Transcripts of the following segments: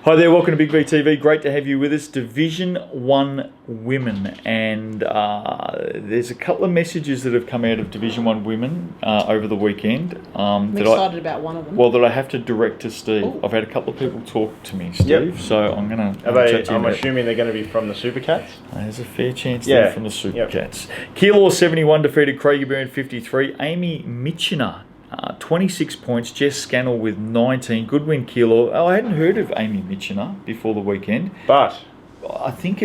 Hi there, welcome to Big V TV. Great to have you with us. Division 1 Women, and there's a couple of messages that have come out of Division 1 Women over the weekend. I'm excited about one of them. Well, that I have to direct to Steve. Ooh. I've had a couple of people talk to me, Steve, Yep. so I'm going to chat to you. I'm assuming they're going to be from the Supercats. There's a fair chance they're from the Supercats. Keilor 71 defeated Craigieburn 53. Amy Mitchener 26 points. Jess Scannell with 19. Good win, Keilor. I hadn't heard of Amy Mitchener before the weekend, But I think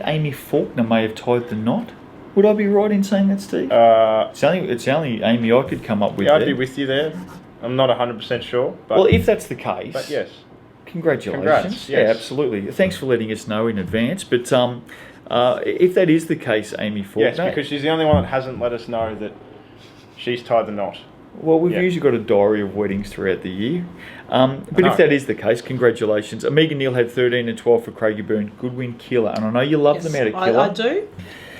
Amy Faulkner may have tied the knot. Would I be right in saying that, Steve? It's the only Amy I could come up with. yeah, I'd be with you there. I'm not 100% sure. But, Well, if that's the case, but yes. congratulations. Congrats, Yeah, yes. absolutely. Thanks for letting us know in advance. But if that is the case, Amy Faulkner... Yes, because she's the only one that hasn't let us know that she's tied the knot. Well, we've usually got a diary of weddings throughout the year. But if that is the case, congratulations. Megan Neal had 13 and 12 for Craigieburn. Good win, Killer. And I know you love them out of Killer. I do.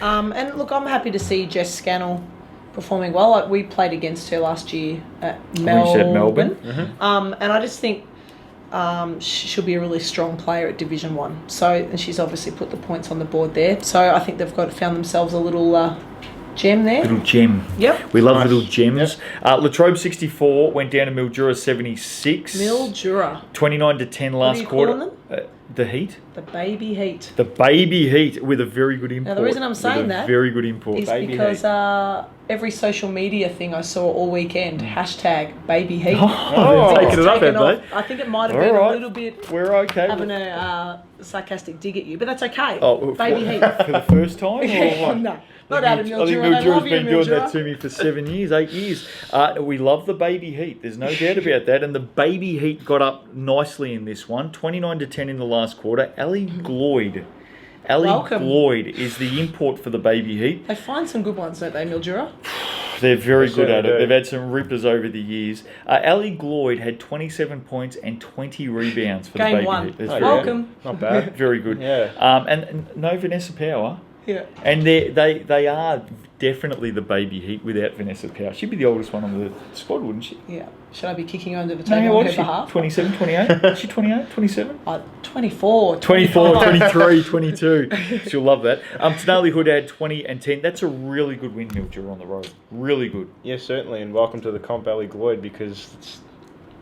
And look, I'm happy to see Jess Scannell performing well. We played against her last year at Melbourne. Mm-hmm. And I just think she'll be a really strong player at Division 1. So, and she's obviously put the points on the board there. So I think they've found themselves a little... gem there. Little gem. Yep. We love little gems. Latrobe 64 went down to Mildura 76. Mildura. 29 to 10 last What are you quarter. calling them? The Heat. The Baby Heat. The Baby Heat with a very good import. Now the reason I'm saying that very good import. is Baby because Heat. every social media thing I saw all weekend, hashtag Baby Heat. Oh, It's taking it up, taken have off. they? I think it might have been a little bit We're okay. having a sarcastic dig at you, but that's okay. Oh, Baby Heat. For the first time? Or what? No, not out of I think Mildura. I Mildura's love you, been doing that Mildura. to me for 7 years, 8 years. We love the Baby Heat. There's no doubt about that. And the Baby Heat got up nicely in this one. 29 to 10 in the last quarter. Ellie Gloyd. Welcome. Gloyd is the import for the Baby Heat. They find some good ones, don't they, Mildura? They're very They good at it. certainly do. They've had some rippers over the years. Ellie Gloyd had 27 points and 20 rebounds for Game the Baby one. Heat. That's Oh, very yeah. Welcome. Not bad. Very good. Yeah. And no Vanessa Power. Yeah. And they are definitely the Baby Heat without Vanessa Power. She'd be the oldest one on the squad, wouldn't she? Yeah. Should I be kicking her under the No, table how on old her is she? behalf? 27, 28? Is she 28, 27? 24. 24, 25. 23, 22. She'll love that. Tenali Hood had 20 and 10. That's a really good win, Mildura, on the road. Really good. Yes, certainly. And welcome to the comp, Ellie Gloyd, because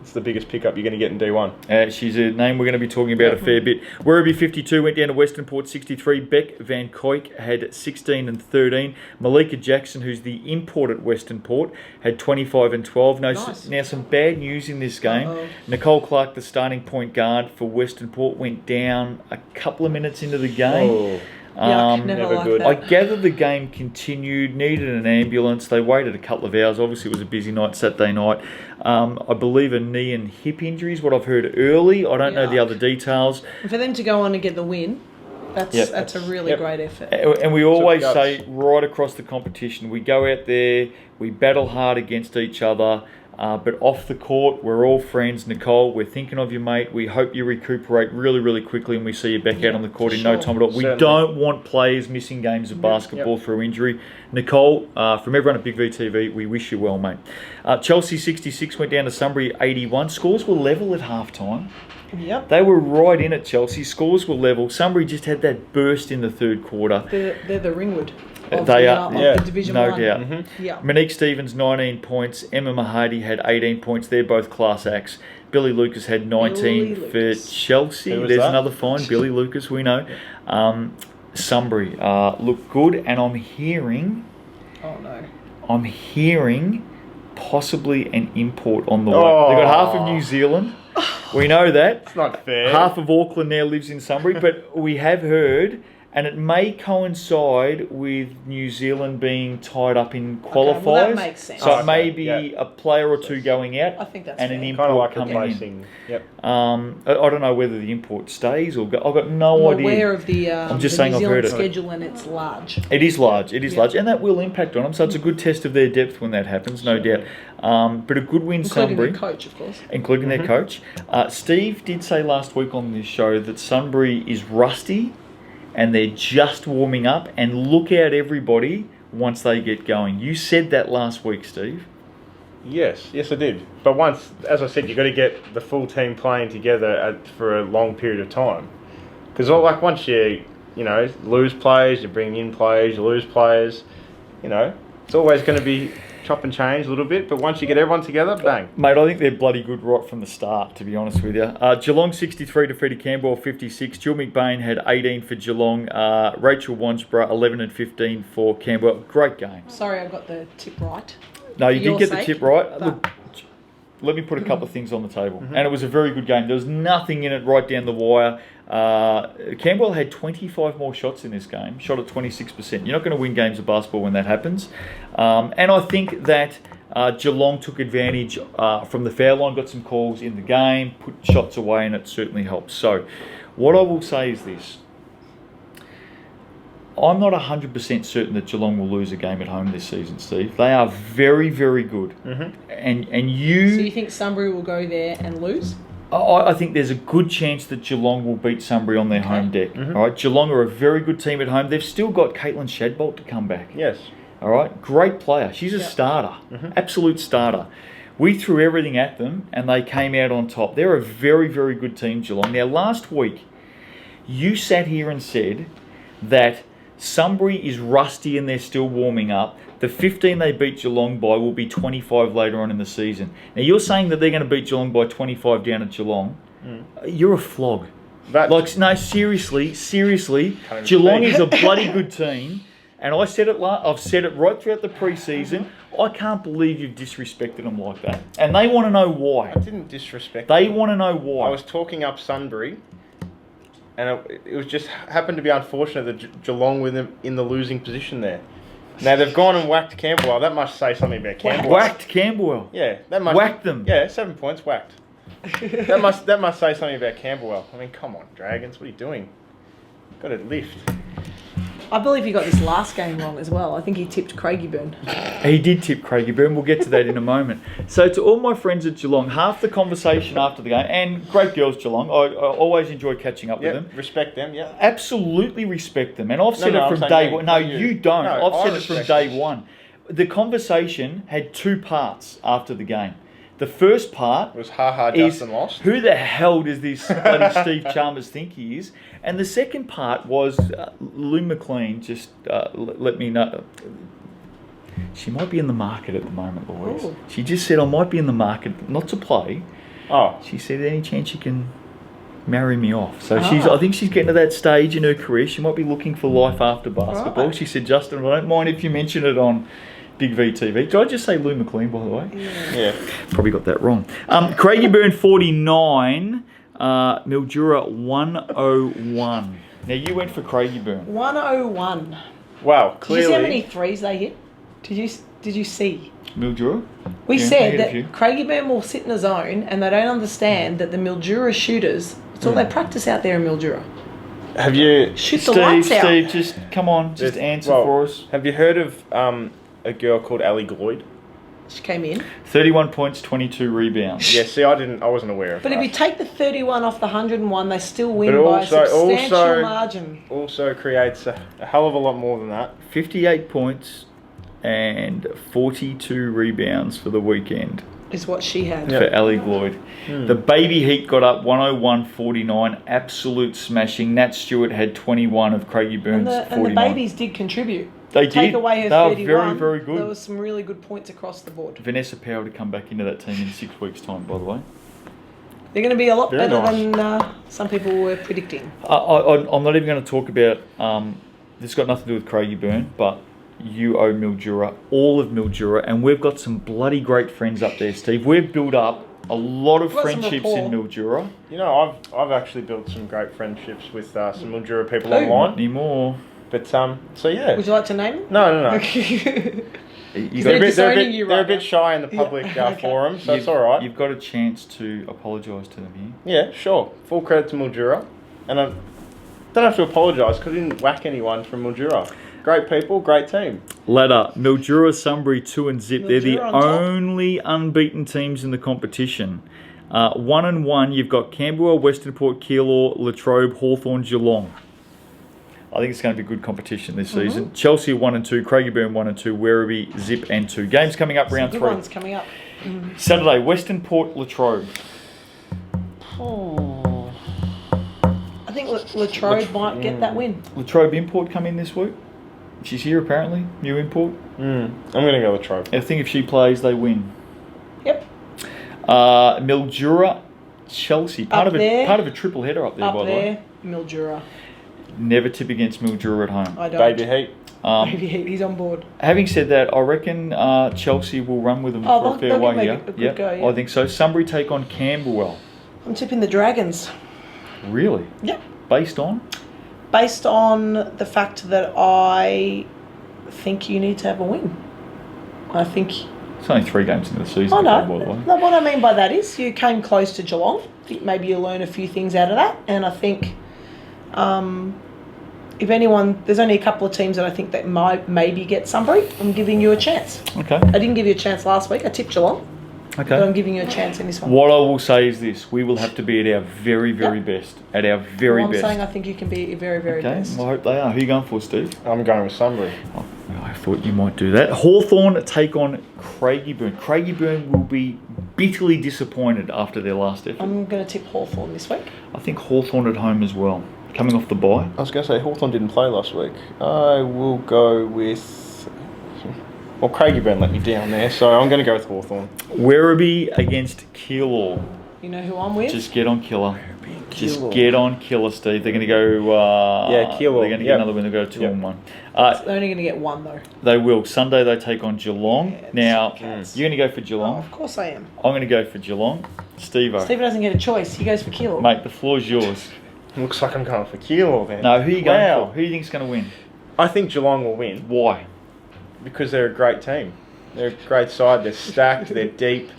it's the biggest pickup you're going to get in D1. She's a name we're going to be talking about a fair bit. Werribee 52 went down to Western Port 63. Beck Van Koyk had 16 and 13. Malika Jackson, who's the import at Western Port, had 25 and 12. Nice. Now, some bad news in this game. Uh-oh. Nicole Clark, the starting point guard for Western Port, went down a couple of minutes into the game. Oh. Yuck, never never liked good. that. I gather the game continued, needed an ambulance. They waited a couple of hours. Obviously, it was a busy night, Saturday night. I believe a knee and hip injury is what I've heard early. I don't know the Yuck. other details. And for them to go on and get the win, that's a really great effort. And we always Took guts. say right across the competition, we go out there, we battle hard against each other. But off the court, we're all friends. Nicole, we're thinking of you, mate. We hope you recuperate really, really quickly and we see you back out on the court in no time at all. We Certainly. don't want players missing games of basketball through injury. Nicole, from everyone at Big V TV, we wish you well, mate. Chelsea 66 went down to Sunbury 81. Scores were level at halftime. Yep. They were right in it, Chelsea. Scores were level. Sunbury just had that burst in the third quarter. They're the Ringwood of They the, are, of the Division no 1. doubt. Mm-hmm. Yeah. Monique Stevens, 19 points. Emma Mahadi had 18 points. They're both class acts. Billy Lucas had 19 Billy for Lucas. Chelsea. Who was There's that? another fine. Billy Lucas, we know. Sunbury look good, and I'm hearing Oh, no. possibly an import on the way. Oh. They've got half of New Zealand. We know that. It's not fair. Half of Auckland now lives in Sunbury, but we have heard, and it may coincide with New Zealand being tied up in qualifiers. well, that makes sense. So Oh, it may okay, be yeah. a player or two going out I think that's and an fair. import Kind of like coming in. replacing. Yep. I don't know whether the import stays or I've got no I'm idea. aware of the, I'm just the saying New I've Zealand heard it. schedule, and it's large. It is large. It is Yeah. large, and that will impact on them. So it's a good test of their depth when that happens, no doubt. But a good win, Including Sunbury, the coach, of course. including their coach. Steve did say last week on this show that Sunbury is rusty and they're just warming up. And look out, everybody, once they get going. You said that last week, Steve. Yes, I did. But once, as I said, you've got to get the full team playing together for a long period of time. Because once you lose players, you bring in players, you lose players, it's always going to be chop and change a little bit. But once you get everyone together, bang. Mate, I think they're bloody good right from the start, to be honest with you. Geelong 63 defeated Camberwell 56. Jill McBain had 18 for Geelong. Rachel Wansborough 11 and 15 for Camberwell. Great game. Sorry, I got the tip right. No, you did get the tip right. But... Look, let me put a couple of things on the table. And it was a very good game. There was nothing in it right down the wire. Camberwell had 25 more shots in this game, shot at 26%. You're not going to win games of basketball when that happens. And I think that Geelong took advantage from the foul line, got some calls in the game, put shots away, and it certainly helps. So what I will say is this. I'm not 100% certain that Geelong will lose a game at home this season, Steve. They are very, very good. And you... So you think Sunbury will go there and lose? I think there's a good chance that Geelong will beat Sunbury on their home deck. All right, Geelong are a very good team at home. They've still got Caitlin Shadbolt to come back. Yes. All right, great player. She's a starter, absolute starter. We threw everything at them, and they came out on top. They're a very, very good team, Geelong. Now, last week, you sat here and said that Sunbury is rusty and they're still warming up. The 15 they beat Geelong by will be 25 later on in the season. Now, you're saying that they're going to beat Geelong by 25 down at Geelong. You're a flog. No, seriously. Geelong is a bloody good team. And I said it. I've said it right throughout the pre-season. I can't believe you've disrespected them like that. And they want to know why. I didn't disrespect They them. want to know why. I was talking up Sunbury. And it was just happened to be unfortunate that Geelong were in the losing position there. Now they've gone and whacked Camberwell. That must say something about Camberwell. Whacked Camberwell. Yeah, that must whacked them. Yeah, 7 points whacked. that must say something about Camberwell. I mean, come on, Dragons, what are you doing? Got to lift. I believe he got this last game wrong as well. I think he tipped Craigieburn. He did tip Craigieburn. We'll get to that in a moment. So to all my friends at Geelong, half the conversation after the game, and great girls Geelong, I always enjoy catching up with them. Respect them, yeah. Absolutely respect them. And I've said it from day one. No, you don't. No, I've said it from day one. The conversation had two parts after the game. The first part was Justin lost. Who the hell does this bloody Steve Chalmers think he is? And the second part was Lou McLean just let me know. She might be in the market at the moment, Louise. Ooh. She just said, I might be in the market, not to play. Oh. She said, any chance you can marry me off? So I think she's getting to that stage in her career. She might be looking for life after basketball. Right. She said, Justin, I don't mind if you mention it on Big VTV. Did I just say Lou McLean, by the way? Yeah. Probably got that wrong. Craigieburn 49, Mildura 101. Now, you went for Craigieburn. 101. Wow, clearly. Did you see how many threes they hit? Did you see? Mildura? We said that Craigieburn will sit in a zone and they don't understand that the Mildura shooters, it's all they practice out there in Mildura. Have you... Shoot the lights out. Steve, just come on, just answer for us. Have you heard of a girl called Ali Gloyd? She came in. 31 points, 22 rebounds. Yeah, see, I wasn't aware of that. But if you take the 31 off the 101, they still win by a substantial margin. Also creates a hell of a lot more than that. 58 points and 42 rebounds for the weekend. Is what she had. For Ali Gloyd. The Baby Heat got up 101-49. Absolute smashing. Nat Stewart had 21 of Craigieburns 49. And the babies did contribute. They did. Take away her 31. Very, very good. There was some really good points across the board. Vanessa Powell to come back into that team in 6 weeks' time, by the way. They're going to be a lot better than some people were predicting. I'm not even going to talk about... this has got nothing to do with Craigieburn, but you owe Mildura, all of Mildura, and we've got some bloody great friends up there, Steve. We've built up a lot of friendships in Mildura. You know, I've actually built some great friendships with some Mildura people online. Not anymore. But, so yeah. Would you like to name them? No. They're a bit shy in the public forum, so it's all right. You've got a chance to apologise to them here. Yeah, sure. Full credit to Mildura. And I don't have to apologise because I didn't whack anyone from Mildura. Great people, great team. Ladder, Mildura, Sunbury, 2 and zip. They're the only unbeaten teams in the competition. 1-1, you've got Camberwell, Western Port, Keilor, Latrobe, Hawthorn, Geelong. I think it's going to be good competition this season. Chelsea 1 and 2, Craigieburn 1 and 2, Werribee, Zip and 2. Games coming up, round 3. Good ones coming up. Saturday, Western Port, Latrobe. Oh. I think Latrobe might get that win. Latrobe Import come in this week. She's here apparently, new import. I'm going to go with Latrobe. I think if she plays, they win. Yep. Mildura, Chelsea. Part Up of there. a triple header up there, Up by the way. there, Mildura. Never tip against Mildura at home. I don't. Baby Heat. Baby Heat, he's on board. Having said that, I reckon Chelsea will run with them for a fair they'll way make here. a good go, yeah. I think so. Sunbury take on Camberwell. I'm tipping the Dragons. Really? Yep. Based on? Based on the fact that I think you need to have a win. I think... It's only 3 games into the season. I know. By the way. No, what I mean by that is you came close to Geelong. I think maybe you learn a few things out of that. And I think... if anyone, there's only a couple of teams that I think that might maybe get Sunbury. I'm giving you a chance. Okay. I didn't give you a chance last week. I tipped Geelong. Okay. But I'm giving you a chance in this one. What I will say is this: we will have to be at our very, very best. At our very I'm best. saying I think you can be at your very, very Okay. best. Well, I hope they are. Who are you going for, Steve? I'm going with Sunbury. Oh, I thought you might do that. Hawthorn take on Craigieburn. Craigieburn will be bitterly disappointed after their last effort. I'm going to tip Hawthorn this week. I think Hawthorn at home as well. Coming off the bye. I was going to say Hawthorn didn't play last week. I will go with... Well, Craigieburn let me down there, so I'm going to go with Hawthorn. Werribee against Keilor. You know who I'm with? Just get on Killer. Just Keilor. get on Killer, Steve. They're going to go... Keilor. They're going to get another win. They'll go 2-1. They're only going to get one, though. They will. Sunday they take on Geelong. Yeah, Now, Cats. you're going to go for Oh, Geelong. of course I am. I'm going to go for Geelong. Steve-O. Steve doesn't get a choice. He goes for Keilor. Mate, the floor's yours. Looks like I'm going for Keilor then. No, who are you going Wow. for? Who do you think's going to win? I think Geelong will win Why? because they're a great team. They're a great side. They're stacked. They're deep.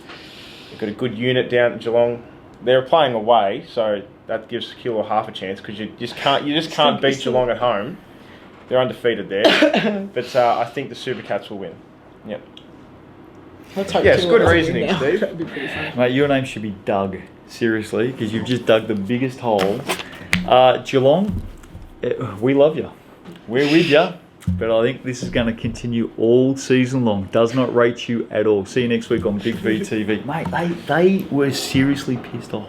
They've got a good unit down at Geelong. They're playing away, so that gives Keilor half a chance because you just can't beat Geelong at home. They're undefeated there, but I think the Supercats will win. Yep. Let's hope Yes, Keilor good doesn't win reasoning, now. Steve. That'd be pretty funny. Mate, your name should be Doug. Seriously, because you've just dug the biggest hole. Geelong, we love you. We're with you. But I think this is going to continue all season long. Does not rate you at all. See you next week on Big V TV. Mate, they were seriously pissed off.